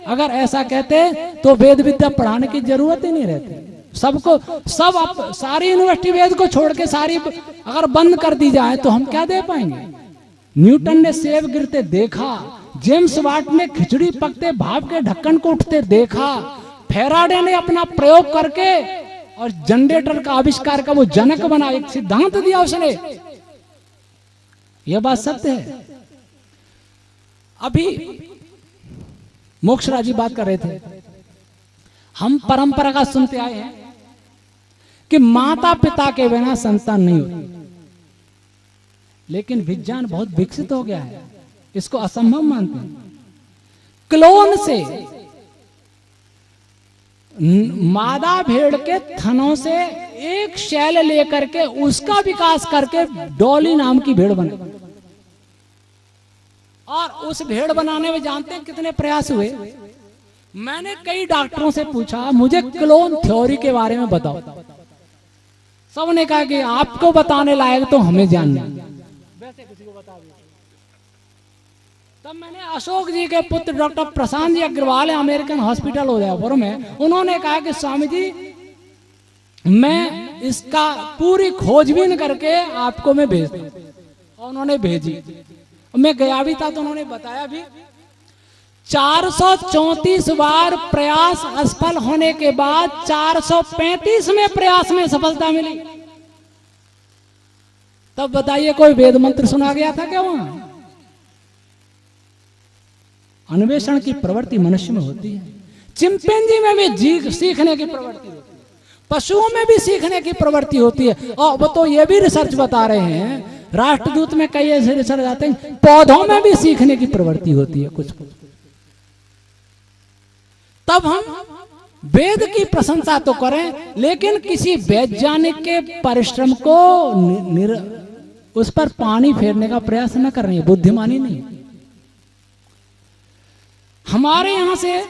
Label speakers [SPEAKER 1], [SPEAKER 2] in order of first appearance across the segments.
[SPEAKER 1] अगर ऐसा कहते तो वेद विद्या पढ़ाने की जरूरत ही नहीं रहती। सारी यूनिवर्सिटी वेद को छोड़ के सारी अगर बंद कर दी जाए तो हम क्या दे पाएंगे। न्यूटन ने सेब गिरते देखा, जेम्स वाट ने खिचड़ी पकते भाप के ढक्कन को उठते देखा, फेराडे ने अपना प्रयोग करके और जनरेटर का आविष्कार का वो जनक बना, एक सिद्धांत दिया उसने। यह बात सत्य है। अभी मोक्षराज जी बात कर रहे थे, हम परंपरा का सुनते आए हैं कि माता पिता के बिना संतान नहीं होती, लेकिन विज्ञान बहुत विकसित हो गया है, इसको असंभव मानते हैं। क्लोन से मादा भेड़ के थनों से एक शैल लेकर के उसका विकास करके डॉली नाम की भेड़ बने, और उस भेड़ बनाने में जानते हैं कितने प्रयास हुए। मैंने कई डॉक्टरों से पूछा मुझे क्लोन थ्योरी के बारे में बताओ, सबने कहा कि आपको बताने लायक तो हमें जानना है, वैसे किसी को बता दिया। तब मैंने अशोक जी के पुत्र doctor Prashant ji Agarwal American hospital Udaipur में, उन्होंने कहा कि स्वामी जी मैं इसका पूरी खोजबीन करके आपको मैं भेज दूं, और उन्होंने भेजी। मैं गया भी था तो उन्होंने बताया भी 434 बार प्रयास असफल होने के बाद 435वें प्रयास में सफलता मिली। तब बताइए कोई वेद मंत्र सुना गया था क्या वहां? अन्वेषण की प्रवृत्ति मनुष्य में होती है, चिंपैंजी में भी सीखने की प्रवृत्ति होती है, पशुओं में भी सीखने की प्रवृत्ति होती है। और वो तो ये भी रिसर्च बता रहे हैं, राष्ट्रदूत में कई ऐसे रिसर्च आते हैं, पौधों में भी सीखने की प्रवृत्ति होती है कुछ। तब हम वेद की प्रशंसा तो करें, लेकिन किसी वैज्ञानिक के परिश्रम को उस पर पानी फेरने का प्रयास न करनी, बुद्धिमानी नहीं। हमारे यहां से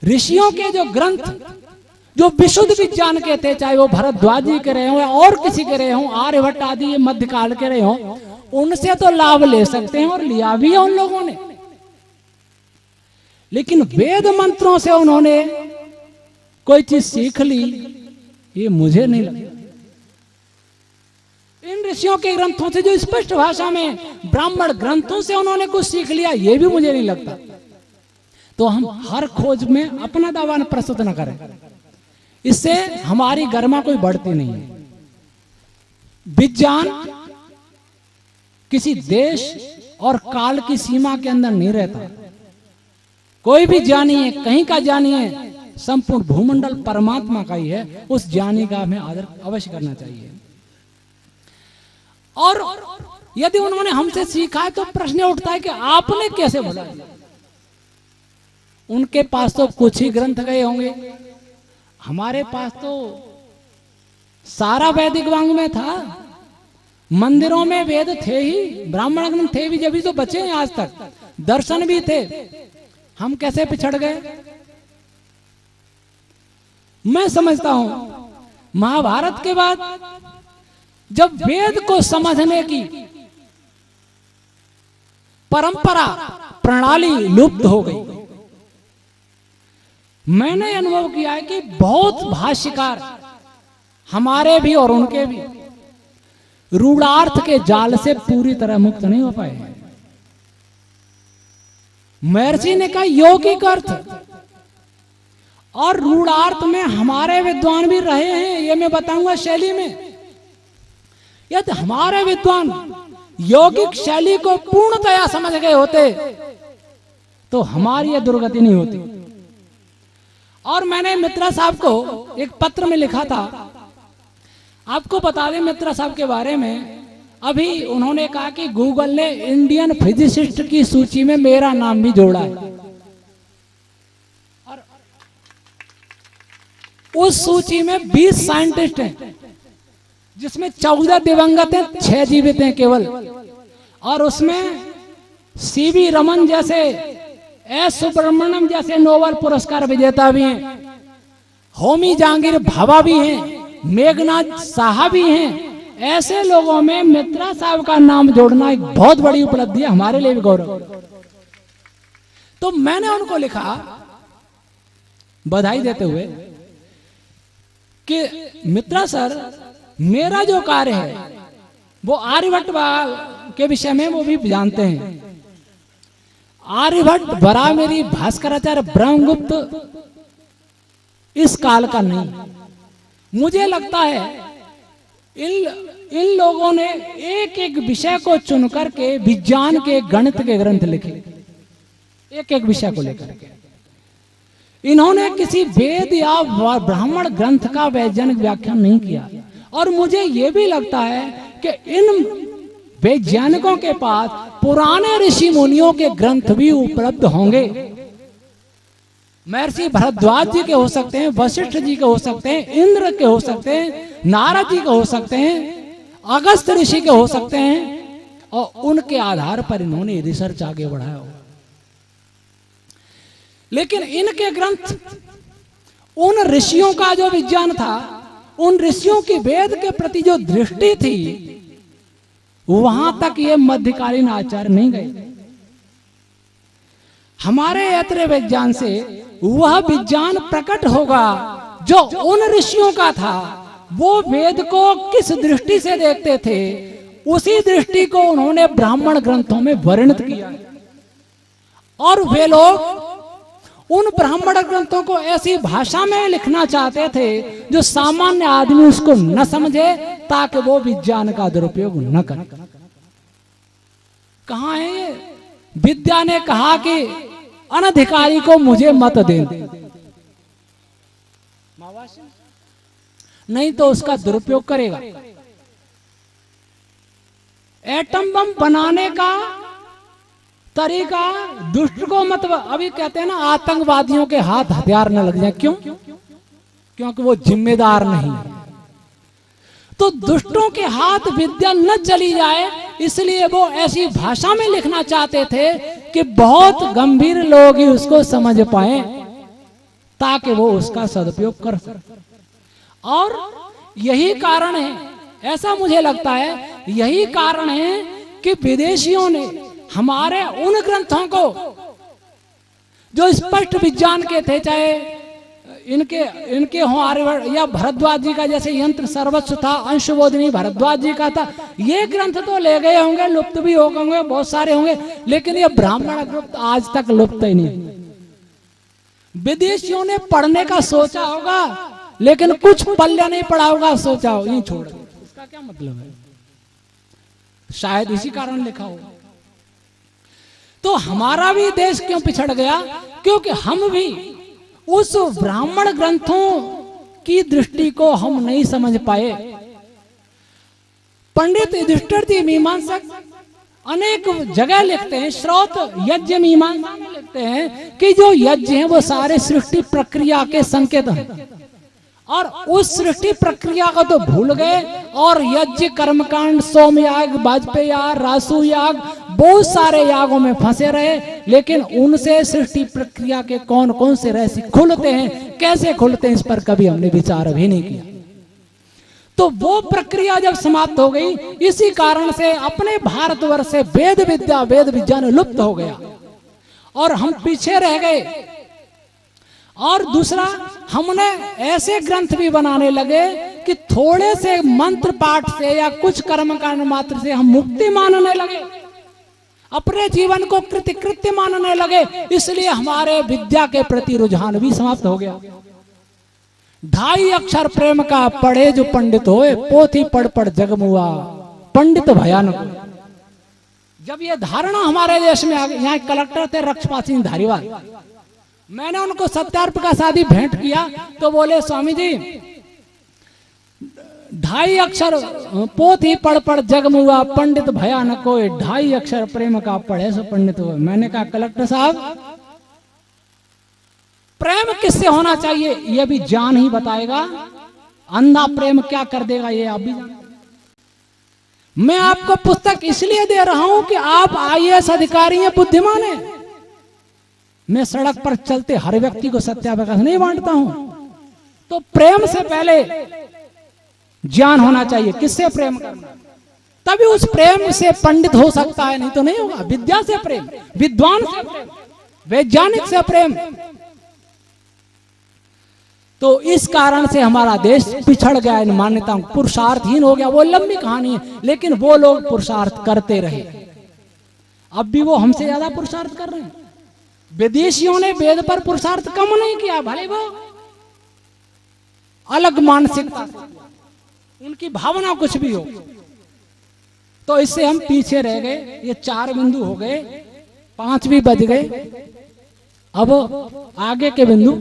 [SPEAKER 1] ऋषियों के जो ग्रंथ जो विशुद्ध विज्ञान के थे, चाहे वो भरद्वाज जी के रहे हो या और किसी के रहे हो, आर्यभट्ट आदि मध्यकाल के रहे हो, उनसे तो लाभ ले सकते हैं और लिया भी है उन लोगों ने, लेकिन वेद मंत्रों से उन्होंने कोई चीज सीख ली, ये मुझे नहीं लगता। इन ऋषियों के ग्रंथों से जो स्पष्ट भाषा में ब्राह्मण ग्रंथों से उन्होंने कुछ सीख लिया, ये भी मुझे नहीं लगता। तो हम हर खोज में अपना दावा प्रस्तुत न करें, इससे हमारी गरिमा कोई बढ़ती नहीं है। विज्ञान किसी देश और काल की सीमा के अंदर नहीं रहता। कोई भी ज्ञानी है, कहीं का ज्ञानी है, संपूर्ण भूमंडल परमात्मा का ही है, उस ज्ञानी का हमें आदर अवश्य करना चाहिए। और यदि उन्होंने हमसे सीखा है तो प्रश्न उठता है कि आपने कैसे भला दिया। उनके पास तो कुछ ही ग्रंथ गए होंगे, हमारे पास तो सारा वैदिक वांग्मय था, मंदिरों में वेद थे ही, ब्राह्मण ग्रंथ थे भी, जब तो बचे हैं आज तक, दर्शन भी थे। हम कैसे पिछड़ गए? मैं समझता हूं महाभारत के बाद जब वेद को समझने की परंपरा प्रणाली लुप्त हो गई, मैंने अनुभव किया है कि बहुत भाष्यकार हमारे भी और उनके भी रूढ़ार्थ के जाल से पूरी तरह मुक्त नहीं हो पाए हैं। महर्षि ने कहा यौगिक अर्थ, और रूढ़ार्थ में हमारे विद्वान भी रहे हैं, ये मैं बताऊंगा शैली में। यदि हमारे विद्वान यौगिक शैली को पूर्णतया समझ गए होते तो हमारी यह दुर्गति नहीं होती। और मैंने मित्रा साहब को एक पत्र में लिखा था, आपको बता दें मित्रा साहब के बारे में, अभी उन्होंने कहा कि गूगल ने इंडियन फिजिसिस्ट की सूची में मेरा नाम भी जोड़ा है, और उस सूची में 20 साइंटिस्ट हैं, जिसमें 14 दिवंगत हैं, 6 जीवित हैं केवल। और उसमें सीवी रमन जैसे, एस सुब्रमण्यम जैसे नोबेल पुरस्कार विजेता भी हैं, होमी जहांगीर भाभा भी हैं, मेघनाथ साहा भी हैं। ऐसे लोगों में मित्रा साहब का नाम जोड़ना एक बहुत बड़ी उपलब्धि है, हमारे लिए भी गौरव। तो मैंने उनको लिखा बधाई देते हुए कि मित्रा सर, मेरा जो कार्य है वो आर्यभट्ट के विषय में वो भी जानते हैं। आर्यभट्ट बराबरी भास्कराचार्य ब्रह्मगुप्त इस काल का नहीं। मुझे लगता है इन लोगों ने एक एक विषय को चुनकर के विज्ञान के गणित के ग्रंथ लिखे, एक एक विषय को लेकर के। इन्होंने किसी वेद या ब्राह्मण ग्रंथ का वैज्ञानिक व्याख्यान नहीं किया। और मुझे यह भी लगता है कि इन वैज्ञानिकों के पास पुराने ऋषि मुनियों के ग्रंथ भी उपलब्ध होंगे। महर्षि भरद्वाज जी के हो सकते हैं, वशिष्ठ जी के हो सकते हैं, इंद्र के हो सकते हैं, नारद जी के हो सकते हैं, अगस्त ऋषि के हो सकते हैं, और उनके आधार पर इन्होंने रिसर्च आगे बढ़ाया होगा। लेकिन इनके ग्रंथ उन ऋषियों का जो विज्ञान था, उन ऋषियों की वेद के प्रति जो दृष्टि थी, वहां तक ये मध्यकालीन आचार्य नहीं गए। हमारे ऐतरेय विज्ञान से वह विज्ञान प्रकट होगा जो उन ऋषियों का था। वो वेद को किस दृष्टि से देखते थे, उसी दृष्टि को उन्होंने ब्राह्मण ग्रंथों में वर्णित किया। और वे लोग उन ब्राह्मण ग्रंथों को ऐसी भाषा में लिखना चाहते थे जो सामान्य आदमी उसको न समझे, ताकि वो विज्ञान का दुरुपयोग न करे। कहां है ये? विद्या ने कहा कि अनधिकारी को मुझे मत दे, नहीं तो उसका दुरुपयोग करेगा। एटम बम बनाने का तरीका दुष्ट को मत, अभी कहते हैं ना आतंकवादियों के हाथ हथियार न लग जाए। क्यों? क्योंकि वो जिम्मेदार नहीं है। तो दुष्टों के हाथ विद्या न चली जाए, इसलिए वो ऐसी भाषा में लिखना चाहते थे कि बहुत गंभीर लोग ही उसको समझ पाए, ताकि वो उसका सदुपयोग कर सके। और यही कारण है, ऐसा मुझे लगता है, यही कारण है कि विदेशियों ने हमारे उन ग्रंथों को जो स्पष्ट विज्ञान के थे, चाहे इनके हो आर्यभट्ट या भरद्वाज जी का जैसे यंत्र सर्वस्व था, अंशबोधिनी भरद्वाज जी का था, ये ग्रंथ तो ले गए होंगे, लुप्त भी हो गए, बहुत सारे होंगे, लेकिन ये ब्राह्मण ग्रंथ आज तक लुप्त ही नहीं। विदेशियों ने पढ़ने का सोचा होगा, लेकिन कुछ पल्ले नहीं पढ़ा होगा, सोचा हो यही छोड़। इसका क्या मतलब है? शायद इसी कारण लिखा हो। तो हमारा भी देश क्यों पिछड़ गया? क्योंकि हम भी उस ब्राह्मण ग्रंथों की दृष्टि को हम नहीं समझ पाए। पंडित युधिष्ठिर जी मीमांसक अनेक जगह लिखते हैं, श्रोत यज्ञ मीमांसा में लिखते हैं कि जो यज्ञ हैं वो सारे सृष्टि प्रक्रिया के संकेत हैं। और उस सृष्टि प्रक्रिया को तो भूल गए और यज्ञ, कर्मकांड, सोमयाग, वाजपेयी याग, रासु याग, बहुत सारे यागों में फंसे रहे। लेकिन उनसे सृष्टि प्रक्रिया के कौन कौन से रहस्य खुलते हैं, कैसे खुलते हैं, इस पर कभी हमने विचार भी नहीं किया। तो वो प्रक्रिया जब समाप्त हो गई, इसी कारण से अपने भारतवर्ष से वेद विद्या, वेद विज्ञान लुप्त हो गया और हम पीछे रह गए। और दूसरा, हमने ऐसे ग्रंथ भी बनाने लगे कि थोड़े से मंत्र पाठ से या कुछ कर्मकांड मात्र से हम मुक्ति मानने लगे, अपने जीवन को कृत्य मानने लगे। इसलिए हमारे विद्या के प्रति रुझान भी समाप्त हो गया। 2.5 अक्षर प्रेम का पढ़े जो पंडित होए, पोथी पढ़ पढ़ जगमुआ पंडित भयानक। जब ये धारणा हमारे देश में आ गई, यहाँ कलेक्टर थे रक्षपाल सिंह धारीवाल, मैंने उनको सत्यार्थ का शादी भेंट किया तो बोले, स्वामी जी 2.5 अक्षर पोथी पढ़ पढ़ जगमुआ पंडित भयानक हो, 2.5 अक्षर प्रेम का पढ़े सो पंडित हो। मैंने कहा कलेक्टर साहब, प्रेम किससे होना चाहिए यह भी जान ही बताएगा, अंधा प्रेम क्या कर देगा ये आप भी जानते। मैं आपको पुस्तक इसलिए दे रहा हूं कि आप IAS अधिकारी हैं, बुद्धिमान हैं। मैं सड़क पर चलते हर व्यक्ति को सत्याप्रकाश नहीं बांटता हूं। तो प्रेम से पहले ज्ञान होना चाहिए, किससे प्रेम करना, तभी उस प्रेम से पंडित हो सकता है, नहीं तो नहीं होगा। विद्या से प्रेम, विद्वान से प्रेम, वैज्ञानिक से प्रेम, तो इस कारण से हमारा देश पिछड़ गया इन मान्यताओं, पुरुषार्थहीन हो गया। वो लंबी कहानी है, लेकिन वो लोग पुरुषार्थ करते रहे। अब भी वो हमसे ज्यादा पुरुषार्थ कर रहे हैं। विदेशियों ने वेद पर पुरुषार्थ कम नहीं किया, भले वो अलग मानसिकता, उनकी भावना कुछ भी हो। तो इससे हम पीछे रह गए। ये 4 बिंदु हो गए, 5 भी बज गए। अब आगे के बिंदु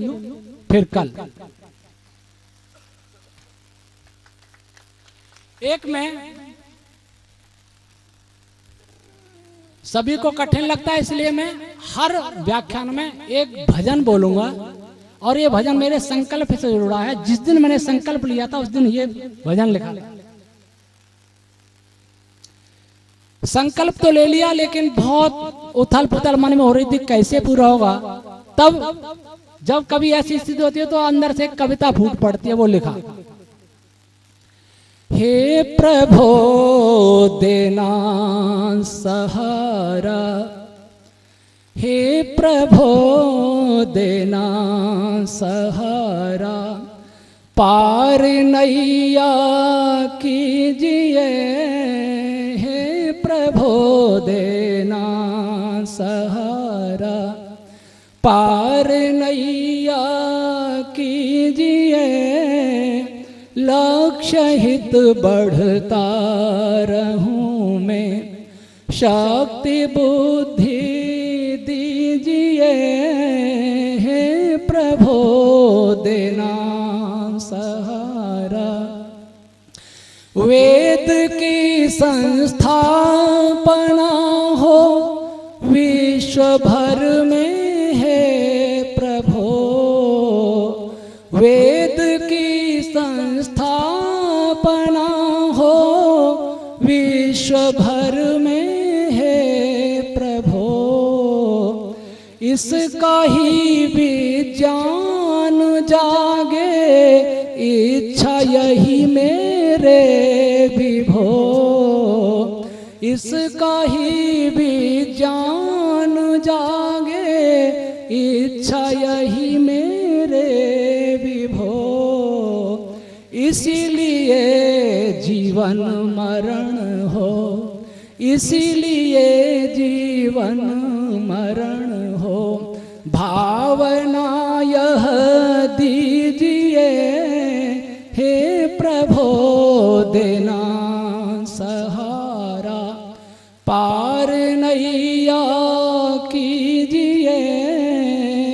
[SPEAKER 1] फिर कल। एक में सभी को कठिन लगता है, इसलिए मैं हर व्याख्यान में एक भजन बोलूंगा, और ये भजन मेरे संकल्प से जुड़ा है। जिस दिन मैंने संकल्प लिया था उस दिन ये भजन लिखा। संकल्प तो ले लिया, लेकिन बहुत उथल पुथल मन में हो रही थी, कैसे पूरा होगा। तब जब कभी ऐसी स्थिति होती है तो अंदर से कविता फूट पड़ती है, वो लिखा। हे प्रभो देना सहारा, हे प्रभो देना सहारा, पार नैया कीजिए, हे प्रभो देना सहारा, पार नैया कीजिए, लक्ष्य हित बढ़ता रहूं मैं, शक्ति बुद्धि दीजिए, हे प्रभो देना सहारा। वेद की संस्थापना हो विश्व भर में, हे प्रभो, वेद की संस्थापना हो विश्व भर में, हे प्रभो, इसका ही विज्ञान जागे, इच्छा यही मेरे विभो, इसका ही विज्ञान जागे, इच्छा यही मेरे विभो, इसीलिए जीवन मरण हो, इसीलिए जीवन मरण हो, भावना यह दीजिए, हे प्रभो देना सहारा, पार नैया कीजिए,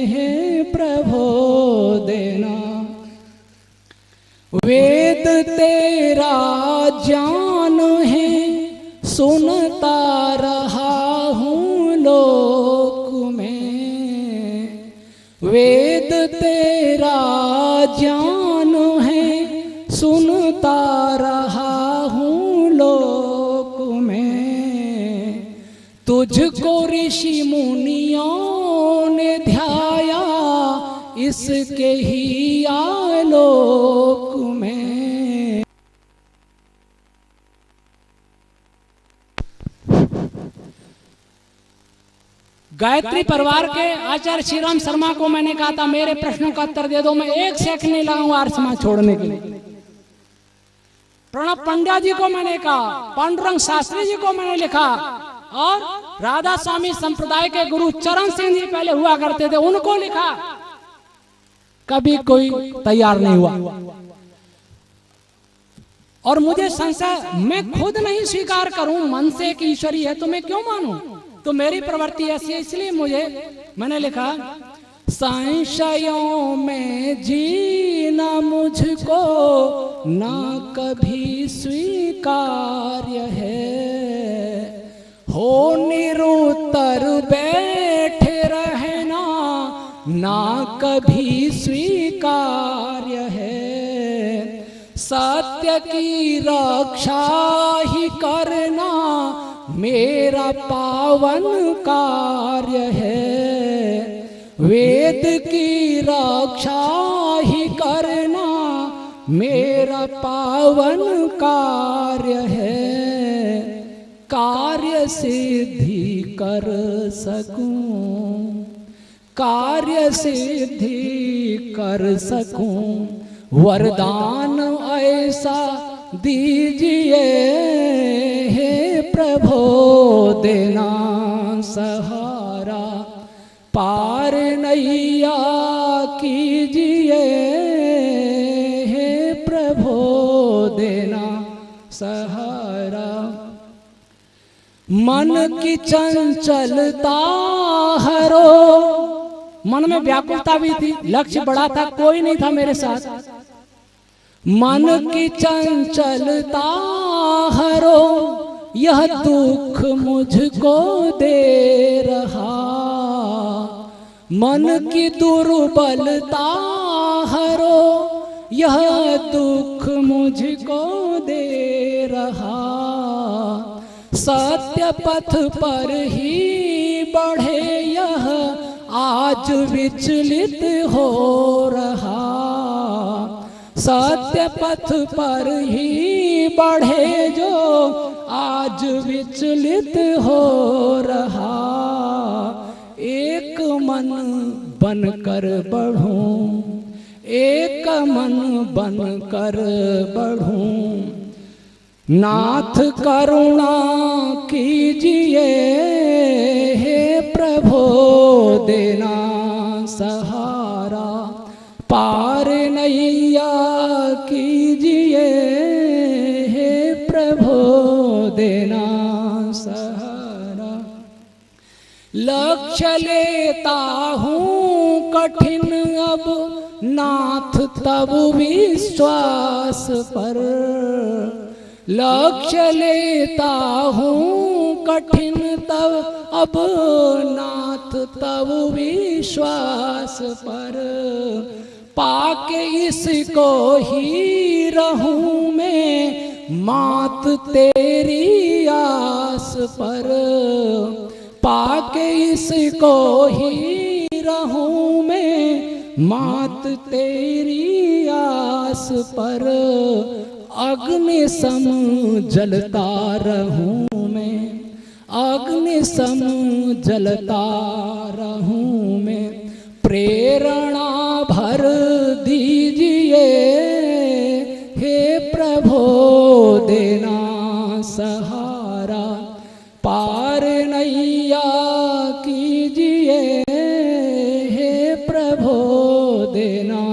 [SPEAKER 1] हे प्रभो देना। वेद तेरा ज्ञान है, सुनता रहा हूँ लोक में, वेद तेरा ज्ञान है, सुनता रहा हूँ लोक में, तुझको ऋषि मुनियों ने ध्याया, इसके ही आलोक में। गायत्री परिवार के आचार्य श्री राम शर्मा को मैंने कहा था मेरे प्रश्नों का उत्तर दे दो, मैं 1 सेकंड नहीं लगाऊंगा आर्य समाज छोड़ने के लिए। प्रणब पंड्या जी को मैंने कहा, पांडुरंग शास्त्री जी को मैंने लिखा, और राधा स्वामी संप्रदाय के गुरु चरण सिंह जी पहले हुआ करते थे, उनको लिखा, कभी कोई तैयार नहीं हुआ। और मुझे संशय, मैं खुद नहीं स्वीकार करूं मन से कि ईश्वरी है तो मैं क्यों मानूं, तो मेरी प्रवृत्ति ऐसी है, इसलिए मैंने लिखा, संशयों में जीना मुझको ना कभी स्वीकार्य है, हो निरुत्तर बैठे रहना ना कभी स्वीकार्य है, सत्य की रक्षा ही करना मेरा पावन कार्य है, वेद की रक्षा ही करना मेरा पावन कार्य है, कार्य सिद्धि कर सकूं, कार्य सिद्धि कर सकूं वरदान ऐसा दीजिए हे प्रभु देना सहारा, पार नैया कीजिए हे प्रभु देना सहारा। मन की चंचलता हरो, मन में व्याकुलता भी थी, लक्ष्य बड़ा था, कोई नहीं था मेरे साथ। मन की चंचलता हरो, यह दुख मुझको दे रहा। मन की दुर्बलता हरो, यह दुख मुझको दे रहा। सत्य पथ पर ही बढ़े यह आज विचलित हो रहा। सत्य पथ पर ही बढ़े जो आज विचलित हो रहा। एक मन बनकर बढ़ूं, एक मन बनकर बढ़ूं। नाथ करुणा कीजिए हे प्रभु देना सहारा, पार नैया कीजिए हे प्रभु देना सहारा। लक्ष्य लेता हूँ कठिन अब नाथ तब विश्वास पर। लक्ष्य लेता हूँ कठिन तब अब नाथ तब विश्वास पर। पाके इसको ही रहूं मैं मात तेरी आस पर। पाके इसको ही रहूं मैं मात तेरी आस पर। अग्नि सम जलता रहूं मैं, अग्नि सम जलता रहूं मैं। प्रेरणा भर दीजिए हे प्रभु देना सहारा, पार नैया कीजिए हे प्रभु देना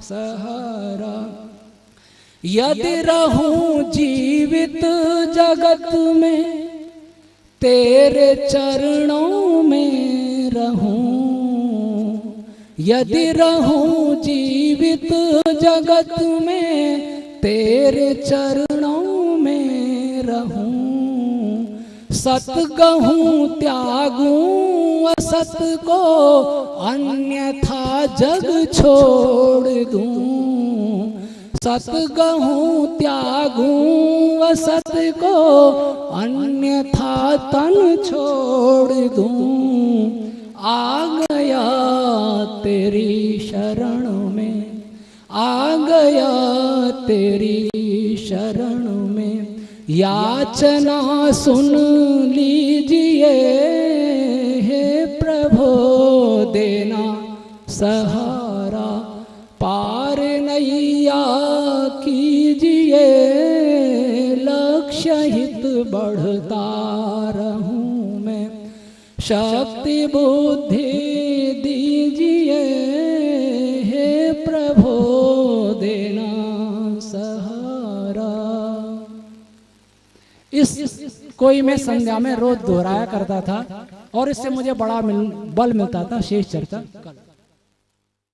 [SPEAKER 1] सहारा। यदि रहूं जीवित जगत में तेरे चरणों में रहूं। यदि रहूं जीवित जगत में तेरे चरणों में रहूं। सत कहूं त्यागूं असत को अन्यथा जग छोड़ दूं। सत कहूं त्यागूं असत को अन्यथा तन छोड़ दूं। आ गया तेरी शरण में, आ गया तेरी शरण में। याचना सुन लीजिए हे प्रभु देना सहारा, पार नैया कीजिए लक्ष्य हित बढ़ता रहूं मैं। शक्ति बुद्धि दीजिए हे प्रभु देना सहारा। इस कोई मैं संध्या में रोज दोहराया करता था और इससे मुझे बड़ा बल मिलता था। शेष चर्चा कल।